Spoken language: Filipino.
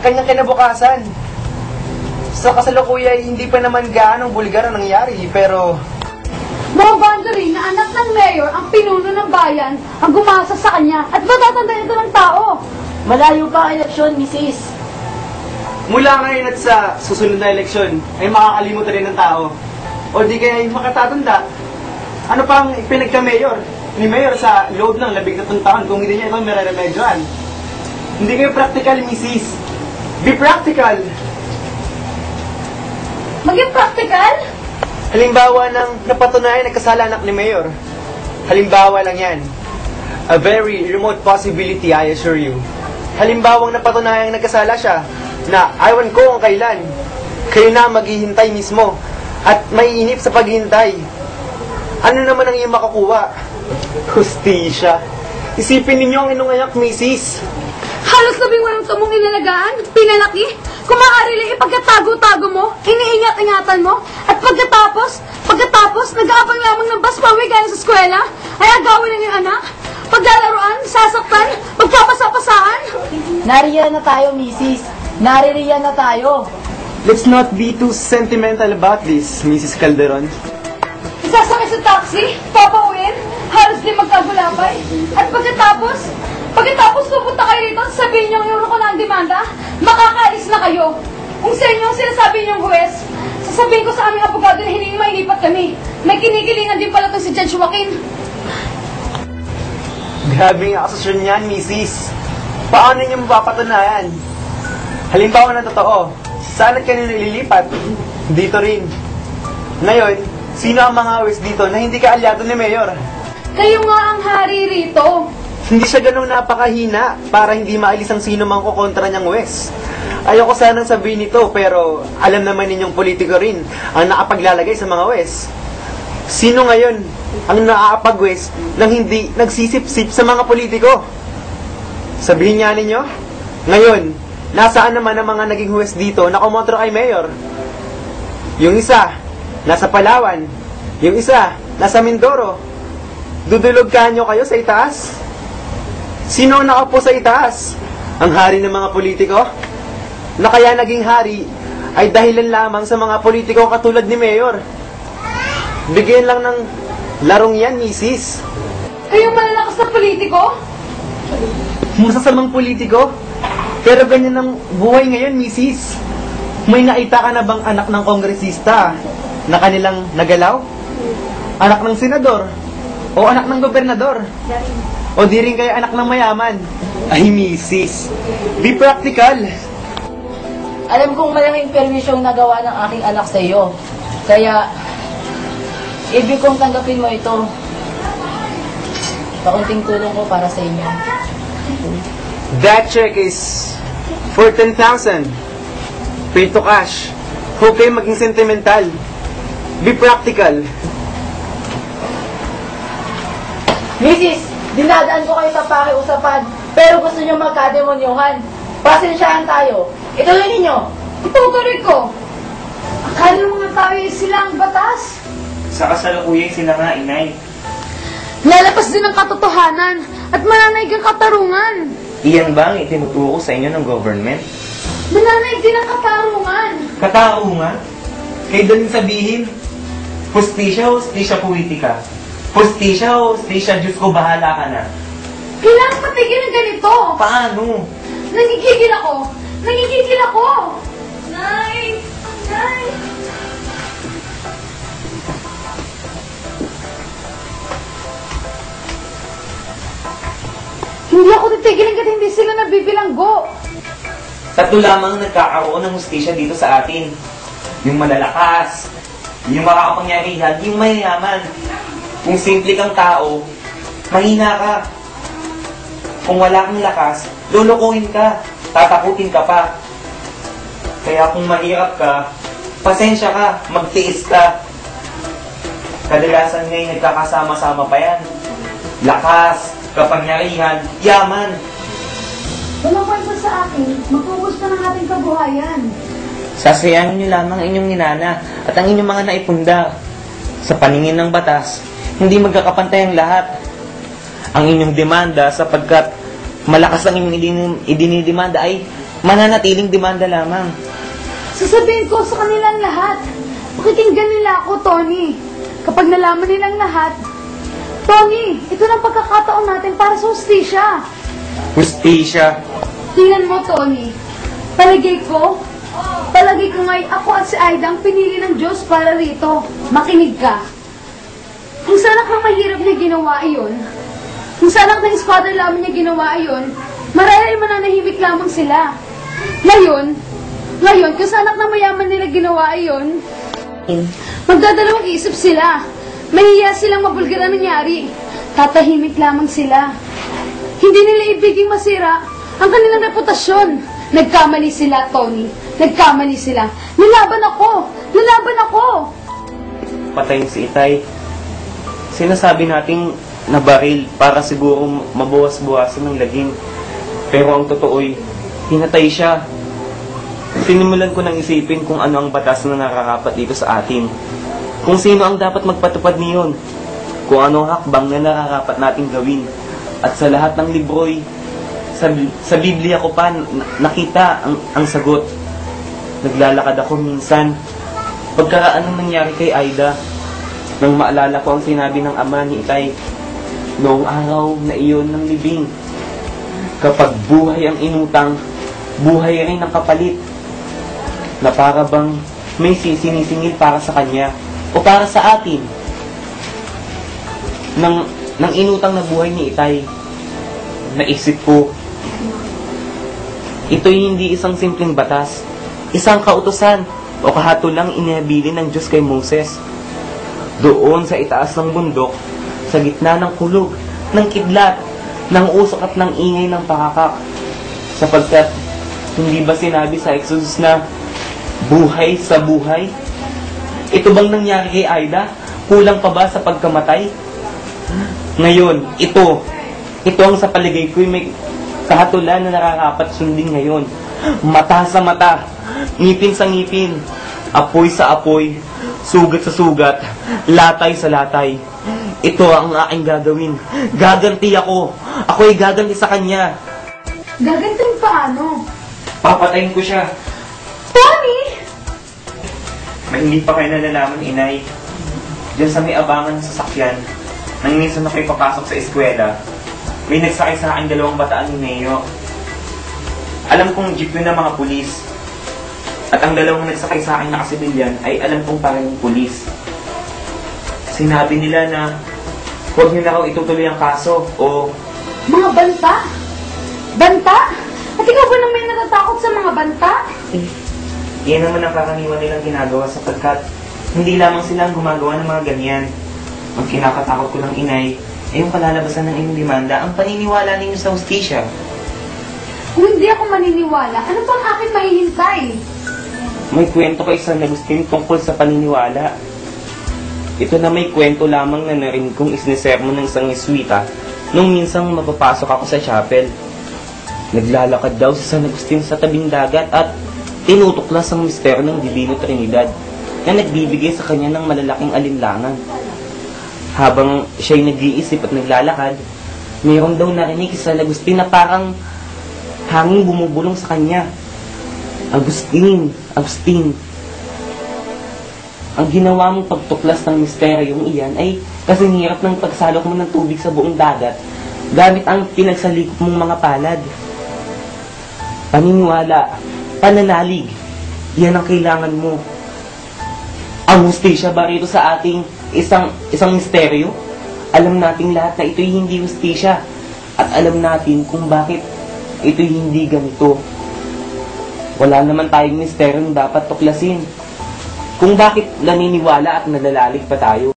kanyang kinabukasan. Sa kasalukuyan, hindi pa naman gaanong bulgar ang nangyari, pero... Mga boundary na anak ng mayor ang pinuno ng bayan ang gumasa sa kanya at matatanda ito ng tao. Malayo pa ang eleksyon, Mrs. Mula ngayon at sa susunod na eleksyon, ay makakalimutan rin ng tao. O di kaya ay makatatanda. Ano pang pinagka-mayor ni mayor sa loob ng 13 taon kung hindi niya ito mereremedyoan? Hindi kayo practical, Mrs. Be practical! Maging practical? Halimbawa ng napatunayan na kasalanan ni Mayor. Halimbawa lang yan. A very remote possibility, I assure you. Halimbawang napatunayan nagkasala siya na aywan ko kung kailan. Kayo na maghihintay mismo at maiinip sa paghihintay. Ano naman ang iyong makukuha? Hustisya. Isipin ninyo ang inyong anak, Mrs. Halos 18 mong inalagaan, pinalaki. Kung maaari lang ipagkatago-tago mo, iniingat-ingatan mo, at pagkatapos, nag-aabang lamang ng bus pauwi galing sa eskwela, ay agawin ng iyong anak, paglalaroan, sasaktan, pagpapasapasaan. Nariyan na tayo, Mrs. Naririyan na tayo. Let's not be too sentimental about this, Mrs. Calderon. Isasakay sa taxi, papauwiin, halos di magkagulapay, at pagkatapos pupunta kayo rito, sabihin niyo yung ko na ang demanda, makakaalis na kayo. Kung sa inyo ang sinasabi niyong huwes, sasabihin ko sa aming abogado na hindi mailipat kami. May kinikilingan din pala to si Judge Joaquin. Grabe nga akusasyon niyan, Mrs. Paano niyo mapapatunayan? Halimbawa na totoo, saan at kanino ililipat? Dito rin. Ngayon, sino ang mga huwes dito na hindi ka alyado ni Mayor? Kayo nga ang hari rito. Hindi siya ganun napakahina para hindi maalis ang sino mang kukontra niyang huwes. Ayoko sanang sabihin ito, pero alam naman ninyong politiko rin ang nakapaglalagay sa mga huwes. Sino ngayon ang nakakapag-huwes nang hindi nagsisip-sip sa mga politiko? Sabihin niya ninyo, ngayon, nasaan naman ang mga naging huwes dito na kumontra kay Mayor? Yung isa, nasa Palawan. Yung isa, nasa Mindoro. Dudulog kanyo kayo sa itaas? Sino ang nakaupo sa itaas? Ang hari ng mga politiko? Na kaya naging hari ay dahilan lamang sa mga politiko katulad ni Mayor. Bigyan lang ng larong yan, Mrs. Kayo malalakas na politiko? Masasamang politiko? Pero ganyan ang buhay ngayon, Mrs. May naita ka na bang anak ng kongresista na kanilang nagalaw? Anak ng senador? O anak ng gobernador? O di rin kayo anak ng mayaman? Ay, Mrs. Be practical. Alam kong malaking permisyong nagawa ng aking anak sa iyo. Kaya, ibig kong tanggapin mo ito. Pakunting tulong ko para sa inyo. That check is for 10,000. Pay to cash. Huwag kayo maging sentimental. Be practical. Mrs. Dinadaan ko kayo sa pakiusapan, pero gusto nyo magkademonyohan. Pasensyahan tayo. Ituloy ninyo. Itutuloy ko. Akala ng mga tao ay sila ang batas. Sa kasalukuyan sila nga, inay. Lalapas din ang katotohanan at mananaig ang katarungan. Iyan ba ang itinuturo sa inyo ng government? Mananaig din ang katarungan. Kataungan? Kayo doon sabihin, hustisya politika. Hustisya, Diyos ko, bahala ka na. Kailangan patigil ng ganito. Paano? Nagigigil ako. Nay! Hindi ako titigil hanggat hindi sila nabibilanggo. Tatlo lamang nagkakaroon ng hustisya dito sa atin. Yung malalakas, yung makakapangyarihan, yung mayayaman. Kung simple kang tao, mahina ka. Kung wala kang lakas, lulukuhin ka, tatakutin ka pa. Kaya kung mahirap ka, pasensya ka, magtiis ka. Kadalasan ngayon nagkakasama-sama pa yan. Lakas, kapangyarihan, yaman. Walang kwento sa akin, matubos na ng ating kabuhayan. Sasayahin niyo lamang ang inyong ninana at ang inyong mga naipunda. Sa paningin ng batas, hindi magkakapantay ang lahat. Ang inyong demanda sapagkat malakas ang inyong idinidemanda ay mananatiling demanda lamang. Sasabihin ko sa kanilang lahat. Pakikinggan nila ako, Tony. Kapag nalaman nilang lahat, Tony, ito na ang pagkakataon natin para sa hustisya. Hustisya. Tingnan mo, Tony. Palagay ko ngayon ako at si Aida ang pinili ng Diyos para rito. Makinig ka. Kung sana kang mahirap niya ginawa iyon, kung sana kang father lamang niya ginawa iyon, marahil ay mananahimik lamang sila. Ngayon, kung sana na mayaman nila ginawa iyon, magdadalawang isip sila. Mahiya silang mabulgar ang nangyari. Tatahimik lamang sila. Hindi nila ibiging masira ang kanilang reputasyon. Nagkamali sila, Tony. Nagkamali sila. Lalaban ako! Patayin si Itay. Sinasabi nating nabaril para siguro mabawas-bawasan ng lagim. Pero ang totoo'y, hinatay siya. Sinimulan ko nang isipin kung ano ang batas na nakarapat dito sa atin. Kung sino ang dapat magpatupad niyon. Kung ano ang hakbang na nakarapat nating gawin. At sa lahat ng libro'y, sa Biblia ko pa nakita ang sagot. Naglalakad ako minsan. Pagkaraan ng nangyari kay Aida, nang maalala ko ang sinabi ng ama ni Itay, noong araw na iyon ng libing, kapag buhay ang inutang, buhay rin ang kapalit, na para bang may sinisingil para sa kanya o para sa atin. Nang inutang na buhay ni Itay, naisip ko, ito'y hindi isang simpleng batas, isang kautusan o kahatulang inihabilin ng Diyos kay Moses. Doon sa itaas ng bundok, sa gitna ng kulog, ng kidlat, ng usok at ng ingay ng pakakak. Sapagkat, hindi ba sinabi sa Exodus na buhay sa buhay? Ito bang nangyari kay Aida? Kulang pa ba sa pagkamatay? Ngayon, ito ang sa paligay ko'y may kahatulan na nararapat sundin ngayon. Mata sa mata, ngipin sa ngipin, apoy sa apoy, sugat sa sugat, latay sa latay. Ito ang aking gagawin. Gaganti ako. Ako'y gaganti sa kanya. Gaganting paano? Papatayin ko siya. Tony! May hindi pa kayo nalalaman, Inay. Diyan sa may abangan ng sasakyan, nang minsan ako'y papasok sa eskwela, may nagsakay sa akin 2 bataan ni Neo. Alam kong jeep yun ng mga pulis. At ang 2 nagsakay sa akin na kasibilyan ay alam kong parang pulis. Sinabi nila na huwag niyo na raw itutuloy ang kaso o... Mga banta? Banta? At ikaw ba nang may natatakot sa mga banta? Yan naman ang karaniwan nilang ginagawa sapagkat hindi lamang sila ang gumagawa ng mga ganyan. Ang kinakatakot ko ng Inay ay yung kalalabasan ng inyong demanda ang paniniwala ninyo sa hustisya. Kung hindi ako maniniwala, ano pang akin mahihintay? May kwento kay San Agustin tungkol sa paniniwala. Ito na may kwento lamang na narinig kong isnesermon ng isang Jesuita nung minsang mapapasok ako sa chapel. Naglalakad daw si San Agustin sa tabing dagat at tinutuklas ang misteryo ng Divino Trinidad na nagbibigay sa kanya ng malalaking alinlangan. Habang siya'y nag-iisip at naglalakad, mayroon daw narinig si San Agustin na parang hangin bumubulong sa kanya. Agustin, ang ginawa mong pagtuklas ng misteryong iyan ay kasi hirap ng pagsalok mo ng tubig sa buong dagat gamit ang pinagsalikop mong mga palad. Paniniwala, pananalig, yan ang kailangan mo. Ang hustisya ba rito sa ating isang misteryo? Alam nating lahat na ito'y hindi hustisya at alam natin kung bakit ito'y hindi ganito. Wala naman tayong misteryong dapat tuklasin. Kung bakit naniniwala at nalalalig pa tayo.